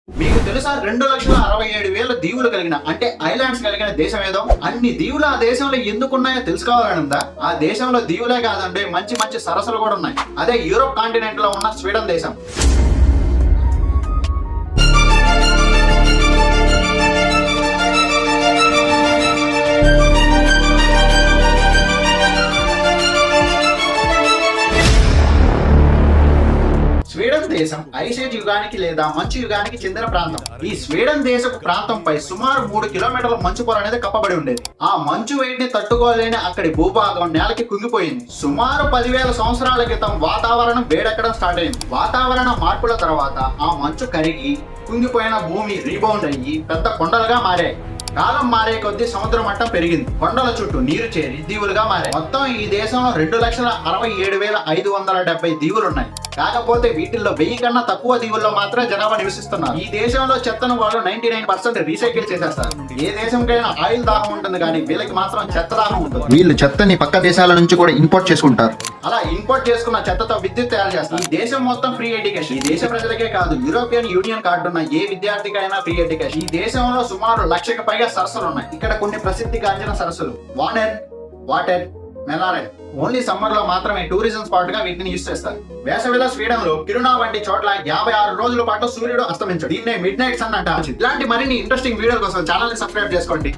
మీకు తెలుసా 2,67,000 దీవులు కలిగిన అంటే ఐలాండ్స్ కలిగిన దేశం ఏదో? అన్ని దీవులు ఆ దేశంలో ఎందుకున్నాయో తెలుసుకోవాలని ఉందా? ఆ దేశంలో దీవులే కాదండి, మంచి మంచి సరస్సులు కూడా ఉన్నాయి. అదే యూరోప్ కాంటినెంట్ లో ఉన్న స్వీడన్ దేశం. స్వీడన్ దేశం ఐసేజ్ యుగానికి లేదా మంచు యుగానికి చెందిన ప్రాంతం. ఈ స్వీడన్ దేశపు ప్రాంతంపై సుమారు 3 కిలోమీటర్ల మంచు పొర అనేది కప్పబడి ఉండేది. ఆ మంచు వేడిని తట్టుకోలేని అక్కడి భూభాగం నేలకి కుంగిపోయింది. సుమారు 10,000 సంవత్సరాల క్రితం వాతావరణం వేడెక్కడం స్టార్ట్ అయింది. వాతావరణ మార్పుల తర్వాత ఆ మంచు కరిగి కుంగిపోయిన భూమి రీబౌండ్ అయ్యి పెద్ద కొండలుగా మారాయి. కాలం మారే కొద్దీ సముద్ర మట్టం పెరిగింది. కొండల చుట్టూ నీరు చేరి దీవులుగా మారాయి. మొత్తం ఈ దేశంలో 2,67,570 దీవులు ఉన్నాయి. కాకపోతే వీటిల్లో 1000 కన్నా తక్కువ దీవుల్లో మాత్రమే జనాభా నివసిస్తున్నారు. ఈ దేశంలో చెత్తను వాళ్ళు 99% రీసైకిల్ చేసేస్తారు. ఏ దేశంకైనా ఆయిల్ దాహం ఉంటుంది, కానీ వీళ్ళకి మాత్రం చెత్త దాహం ఉంటుంది. వీళ్ళు చెత్తని పక్క దేశాల నుంచి కూడా ఇంపోర్ట్ చేసుకుంటారు. అలా ఇంపోర్ట్ చేసుకున్న చెత్తతో విద్యుత్ తయారు చేస్తారు. ఈ దేశం మొత్తం ఫ్రీ ఎడ్యుకేషన్. ఈ దేశ ప్రజలకే కాదు, యూరోపియన్ యూనియన్ కార్డు ఉన్న ఏ విద్యార్థికైనా ఫ్రీ ఎడ్యుకేషన్. ఈ దేశంలో సుమారు 1,00,000కి పైగా సరస్సులు ఉన్నాయి. ఇక్కడ కొన్ని ప్రసిద్ధి గాంచిన సరస్సులు వానెర్, వాటర్, మెలారెన్. ఓన్లీ సమ్మర్ లో మాత్రమే టూరిజం స్పాట్ గా వీటిని యూజ్ చేస్తారు. వేసవిలో స్వీడన్ లో కిరునా వంటి చోట్ల 56 రోజుల పాటు సూర్యుడు అస్తమించడు. దీన్నే మిడ్ నైట్ సన్ అంటారు. ఇలాంటి మరిన్ని ఇంట్రెస్టింగ్ వీడియోల కోసం ఛానల్ ని సబ్స్క్రైబ్ చేసుకోండి.